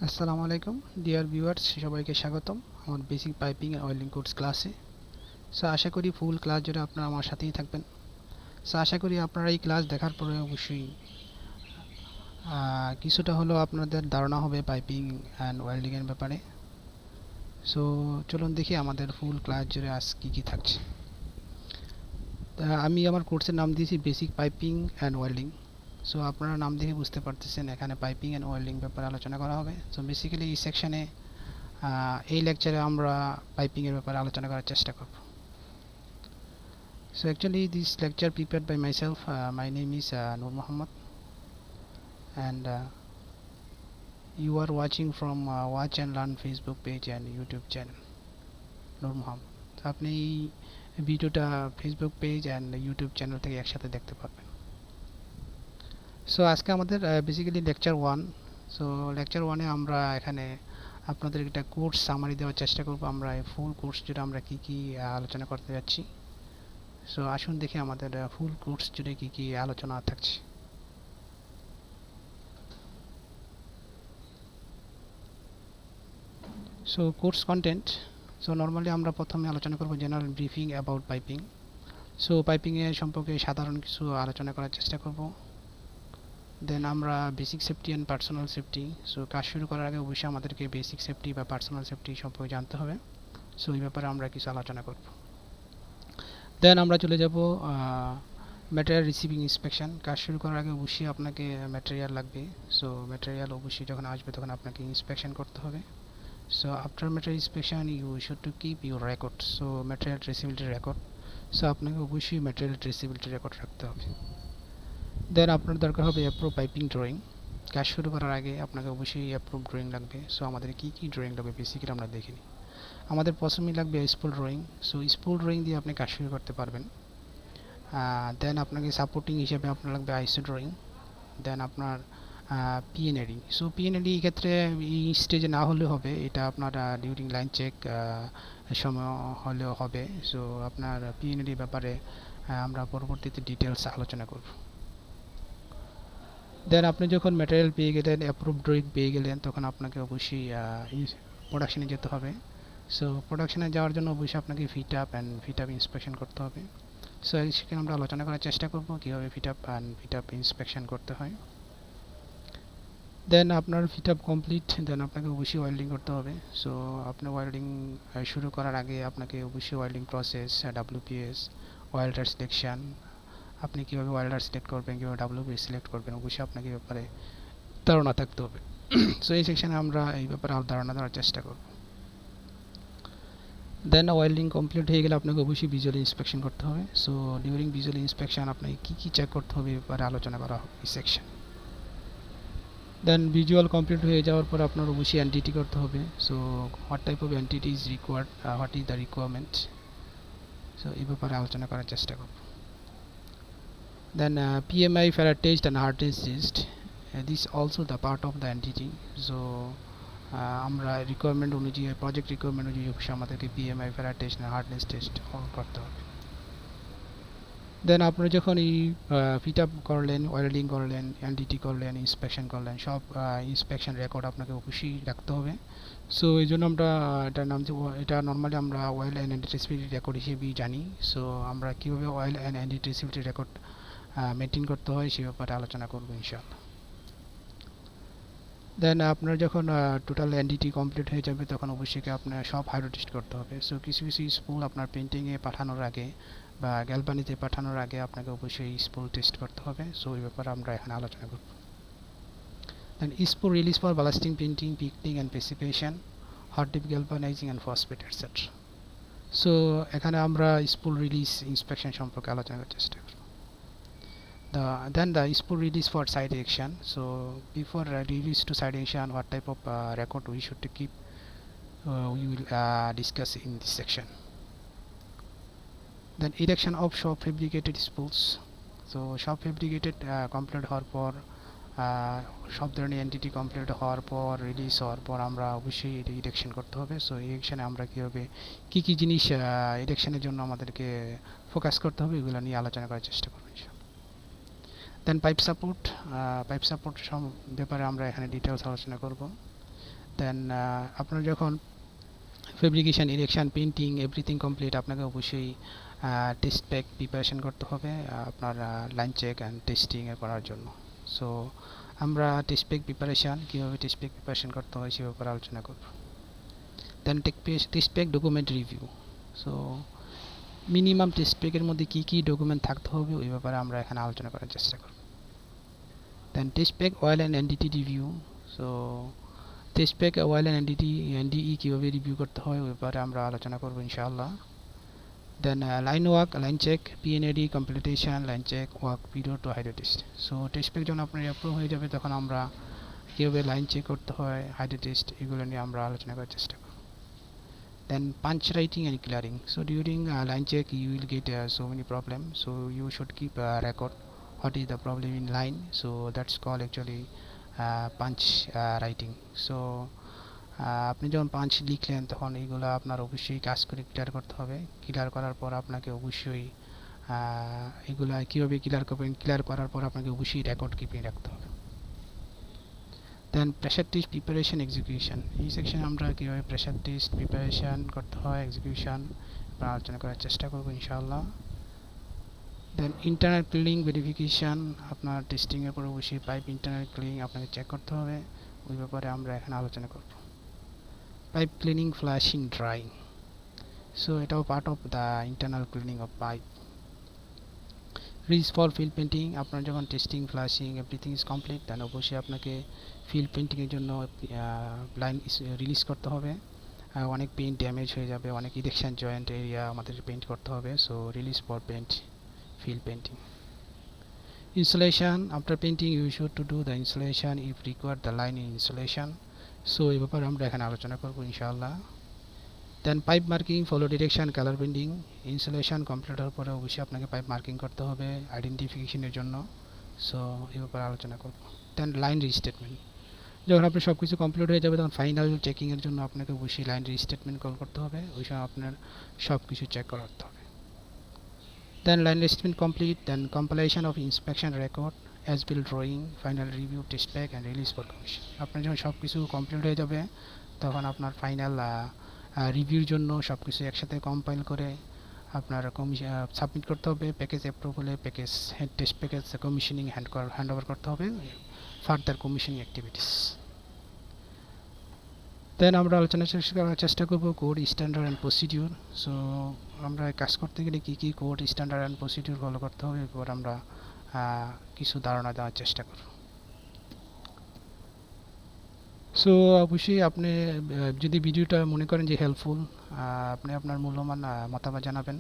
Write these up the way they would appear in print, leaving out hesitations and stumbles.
আসসালামু আলাইকুম dear viewers, সবাইকে স্বাগতম আমার basic piping and welding course ক্লাসে। আশা করি ফুল ক্লাস জুড়ে আপনারা আমার সাথেই থাকবেন। আশা করি আপনারা এই ক্লাস দেখার পরে অবশ্যই কিছুটা হলেও আপনাদের ধারণা হবে পাইপিং অ্যান্ড ওয়েল্ডিং এর ব্যাপারে। সো চলুন দেখি আমাদের ফুল ক্লাস জুড়ে আজ কী কী থাকছে। আমি আমার কোর্সের নাম দিয়েছি বেসিক পাইপিং অ্যান্ড ওয়েল্ডিং। আপনারা নাম দেখে বুঝতে পারতেছেন এখানে পাইপিং অ্যান্ড ওয়েল্ডিং ব্যাপারে আলোচনা করা হবে। বেসিক্যালি এই সেকশনে এই লেকচারে আমরা পাইপিং এর ব্যাপারে আলোচনা করার চেষ্টা করব। Actually this lecture prepared by myself. My name is Noor Muhammad, and you are watching from Watch and Learn Facebook page and YouTube channel Noor Muhammad. আপনি এই ভিডিওটা Facebook page and YouTube channel থেকে একসাথে দেখতে পারবেন। আজকে আমাদের basically lecture one. Lecture ওয়ানে আমরা এখানে আপনাদের একটা কোর্স সামারি দেওয়ার চেষ্টা করব। আমরা এই ফুল কোর্স জুড়ে আমরা কি কি আলোচনা করতে যাচ্ছি। আসুন দেখি আমাদের ফুল কোর্স জুড়ে কি কি আলোচনা থাকছে। Course content. নর্মালি আমরা প্রথমে আলোচনা করব জেনারেল ব্রিফিং অ্যাবাউট পাইপিং। পাইপিংয়ের সম্পর্কে সাধারণ কিছু আলোচনা করার চেষ্টা করব। দেন আমরা basic safety and personal safety. কাজ শুরু করার আগে অবশ্যই আমাদেরকে বেসিক সেফটি বা পার্সোনাল সেফটি সম্পর্কে জানতে হবে। এই ব্যাপারে আমরা কিছু আলোচনা করব। দেন আমরা চলে যাব ম্যাটেরিয়াল রিসিভিং ইন্সপেকশন। কাজ শুরু করার আগে অবশ্যই আপনাকে ম্যাটেরিয়াল লাগবে। ম্যাটেরিয়াল অবশ্যই যখন আসবে তখন আপনাকে ইন্সপেকশন করতে হবে। After material inspection you should to keep your record, material traceability record. আপনাকে অবশ্যই ম্যাটেরিয়াল ট্রেসিবিলিটি রেকর্ড রাখতে হবে। দেন আপনার দরকার হবে অ্যাপ্রুভ পাইপিং ড্রয়িং। কাজ শুরু করার আগে আপনাকে অবশ্যই অ্যাপ্রুভ ড্রয়িং লাগবে। আমাদের কি কি ড্রয়িং লাগবে বেসিক্যালি আমরা দেখে নিই। আমাদের প্রথমেই লাগবে স্পুল ড্রয়িং। স্পুল ড্রয়িং দিয়ে আপনি কাজ শুরু করতে পারবেন। দেন আপনাকে সাপোর্টিং হিসেবে আপনার লাগবে আইসো ড্রয়িং। দেন আপনার পিএনএডি। পিএনএডি এক্ষেত্রে এই স্টেজে না হলেও হবে, এটা আপনার ডিউরিং লাইন চেক সময় হলেও হবে। আপনার পিএনএডি ব্যাপারে আমরা পরবর্তীতে ডিটেলস আলোচনা করব। দেন আপনি যখন ম্যাটেরিয়াল পেয়ে গেলেন, অ্যাপ্রুভ ড্রয়িং পেয়ে গেলেন, তখন আপনাকে অবশ্যই প্রোডাকশনে যেতে হবে। প্রোডাকশনে যাওয়ার জন্য অবশ্যই আপনাকে fit up and fit up inspection করতে হবে। সেখানে আমরা আলোচনা করার চেষ্টা করব কীভাবে fit up and fit up inspection করতে হয়। দেন আপনার ফিট আপ কমপ্লিট, দেন আপনাকে অবশ্যই ওয়েল্ডিং করতে হবে। আপনি ওয়েল্ডিং শুরু করার আগে আপনাকে অবশ্যই welding process, WPS, welder selection, আপনি কীভাবে ওয়েল্ডার সিলেক্ট করবেন, কীভাবে ডাব্লিউপিএস সিলেক্ট করবেন, অবশ্যই আপনাকে ব্যাপারে ধারণা থাকতে হবে। এই সেকশনে আমরা এই ব্যাপারে ধারণা দেওয়ার চেষ্টা করব। দেন ওয়েল্ডিং কমপ্লিট হয়ে গেলে আপনাকে অবশ্যই ভিজুয়াল ইন্সপেকশন করতে হবে। ডিউরিং ভিজুয়াল ইন্সপেকশন আপনাকে কী কী চেক করতে হবে এই ব্যাপারে আলোচনা করা হবে এই সেকশন। দেন ভিজুয়াল কমপ্লিট হয়ে যাওয়ার পর আপনার অবশ্যই এনটিটি করতে হবে। What type of NDT is required, what is the requirement, এই ব্যাপারে আলোচনা করার চেষ্টা করব। Then PMI ferrite test and hardness test, this also the part of the NDT. আমরা রিকোয়ারমেন্ট অনুযায়ী, প্রজেক্ট রিকোয়ারমেন্ট অনুযায়ী অবশ্যই আমাদেরকে PMI ferrite test and hardness test করতে হবে। দেন আপনারা যখন এই ফিট আপ করলেন, ওয়েল্ডিং করলেন, এনডিটি করলেন, ইন্সপেকশন করলেন, সব ইন্সপেকশন রেকর্ড আপনাকে অবশ্যই রাখতে হবে। এই জন্য আমরা এটার নাম দেবো, এটা নর্মালি আমরা ওয়েল অ্যান্ড এন্টিট্রেসিবিলিটি রেকর্ড হিসেবেই জানি। আমরা কীভাবে ওয়েল অ্যান্ড এন্টিট্রেসিবিলিটি রেকর্ড মেনটেন করতে হয় সে ব্যাপারে আলোচনা করবো ইনশাআল্লাহ। দেন আপনার যখন টোটাল এনডিটি কমপ্লিট হয়ে যাবে তখন অবশ্যই আপনার সব হাইড্রো টেস্ট করতে হবে। কিছু কিছু স্পুল আপনার পেন্টিংয়ে পাঠানোর আগে বা গ্যালবানিতে পাঠানোর আগে আপনাকে অবশ্যই স্পুল টেস্ট করতে হবে। এই ব্যাপারে আমরা এখানে আলোচনা করব। Then spool release for blasting, painting, pickling and precipitation, hot dip galvanizing and phosphate etcetera. এখানে আমরা স্পুল রিলিজ ইন্সপেকশন সম্পর্কে আলোচনা করার চেষ্টা করব। Then the spool release for side action. Before release to side action, what type of record we should to keep, we will discuss in this section. Then erection of shop fabricated spools. Shop fabricated complete হওয়ার পর সব ধরনের entity complete হওয়ার পর, release হওয়ার পর আমরা অবশ্যই ইরেকশন করতে হবে। ইরেকশনে আমরা কীভাবে কী কী জিনিস ইরেকশনের জন্য আমাদেরকে ফোকাস করতে হবে এগুলো নিয়ে আলোচনা করার চেষ্টা করব। দেন পাইপ সাপোর্ট, পাইপ সাপোর্ট ব্যাপারে আমরা এখানে ডিটেলস আলোচনা করব। দেন আপনার যখন fabrication, erection, painting everything complete, আপনাকে অবশ্যই টেস্ট প্যাক প্রিপারেশন করতে হবে আপনার লাইন চেক অ্যান্ড টেস্টিং করার জন্য। সো আমরা টেস্ট প্যাক প্রিপারেশন, কীভাবে টেস্ট প্যাক প্রিপারেশন করতে হয় সে ব্যাপারে আলোচনা করব। Then test pack document review. So minimum test প্যাকের মধ্যে কী কী ডকুমেন্ট থাকতে হবে ওই ব্যাপারে আমরা এখানে আলোচনা করার চেষ্টা করব। Then test pack oil and NDT review. So test pack oil and NDE কীভাবে রিভিউ করতে হয় ওই ব্যাপারে আমরা আলোচনা করব ইনশাআল্লাহ। Then line work, line check, PNAD completion, line check, work period to hydro test. So test pack যখন আপনার অ্যাপ্রুভ হয়ে যাবে তখন আমরা কীভাবে লাইন চেক করতে হয়, হাইড্রো টেস্ট, এগুলো নিয়ে আমরা আলোচনা করার চেষ্টা করব। Then punch writing and clearing. So during line check you will get so many problems, so you should keep a record what is the problem in line, so that's called actually punch writing. So আপনি যখন punch লিখলেন তখন এইগুলো আপনার অবশ্যই কাজ করে clear করতে হবে। ক্লিয়ার করার পর আপনাকে অবশ্যই এগুলা কীভাবে ক্লিয়ার করবেন, ক্লিয়ার করার পর আপনাকে অবশ্যই রেকর্ড কিপিং রাখতে হবে। দেন প্রেশার টেস্ট প্রিপারেশন এক্সিকিউশন। এই সেকশনে আমরা কীভাবে প্রেশার টেস্ট প্রিপারেশন করতে হয়, এক্সিকিউশন আলোচনা করার চেষ্টা করবো ইনশাআল্লাহ। দেন ইন্টারনাল ক্লিনিং ভেরিফিকেশান, আপনার টেস্টিংয়ের পর অবশ্যই পাইপ ইন্টারনাল ক্লিনিং আপনাকে চেক করতে হবে, ওই ব্যাপারে আমরা এখানে আলোচনা করব। Pipe cleaning, flushing, drying. So এটাও part of the internal cleaning of pipe. Release for field painting, আপনার যখন testing, flushing everything is complete then অবশ্যই আপনাকে ফিল পেন্টিংয়ের জন্য লাইন রিলিজ করতে হবে। অনেক পেইন্ট ড্যামেজ হয়ে যাবে, অনেক ইরেকশন জয়েন্ট এরিয়া আমাদের পেইন্ট করতে হবে, so release for paint field painting. Installation, after painting you should to do the installation if required the line in installation. So এই ব্যাপারে আমরা এখানে আলোচনা করবো ইনশাআল্লাহ। Then pipe marking, follow direction, colour banding. Installation complete হওয়ার পরে অবশ্যই আপনাকে পাইপ মার্কিং করতে হবে আইডেন্টিফিকেশনের জন্য, সো এই ব্যাপারে আলোচনা করব। দেন লাইন রিস্টেটমেন্ট, যখন আপনি সব কিছু কমপ্লিট হয়ে যাবে তখন ফাইনাল চেকিংয়ের জন্য আপনাকে অবশ্যই লাইন রিস্টেটমেন্ট কল করতে হবে, ওই সময় আপনার সব কিছু চেক করতে হবে। Then line reinstatement complete, then compilation of inspection record, as built drawing, final review, test pack and release for commission. আপনার যখন সব কিছু কমপ্লিট হয়ে যাবে তখন আপনার ফাইনাল রিভিউর জন্য সব কিছু একসাথে কম্পাইল করে আপনার সাবমিট করতে হবে। প্যাকেজ অ্যাপ্রুভ হলে package test package commissioning hand over করতে হবে, ফার্দার কমিশনিং অ্যাক্টিভিটিস। দেন আমরা আলোচনা করার চেষ্টা করবো code standard and procedure. So আমরা কাজ করতে গেলে কী কী code standard and procedure follow করতে হবে এরপর আমরা কিছু ধারণা দেওয়ার চেষ্টা করব। সো অবশ্যই আপনি যদি ভিডিওটা মনে করেন যে হেল্পফুল, আপনি আপনার মূল্যবান মতামত জানাবেন,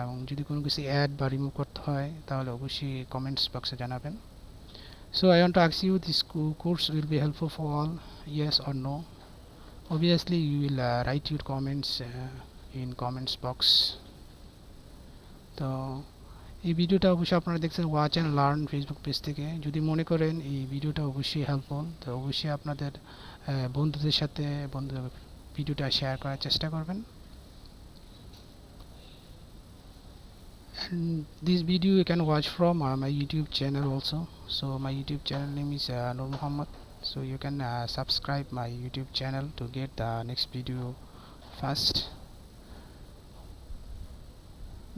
এবং যদি কোনো কিছু অ্যাড বা রিমুভ করতে হয় তাহলে অবশ্যই কমেন্টস বক্সে জানাবেন। So I want to ask you, this course will be helpful for all, yes or no? Obviously you will write your comments in comments box. তো এই ভিডিওটা অবশ্যই আপনারা দেখছেন watch and learn Facebook page থেকে। যদি মনে করেন এই ভিডিওটা অবশ্যই হেল্পফুল তো অবশ্যই আপনাদের বন্ধুদের সাথে ভিডিওটা শেয়ার করার চেষ্টা করবেন। And this video you can watch from my YouTube channel also. So my YouTube channel name is Nur Muhammad. So you can subscribe my YouTube channel to get the next video first.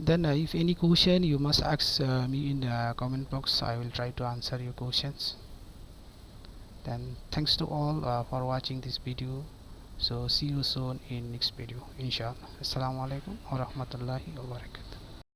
Then if any question you must ask me in the comment box, I will try to answer your questions. Then thanks to all for watching this video. So see you soon in next video inshallah. Assalamu alaikum wa rahmatullahi wa barakatuh.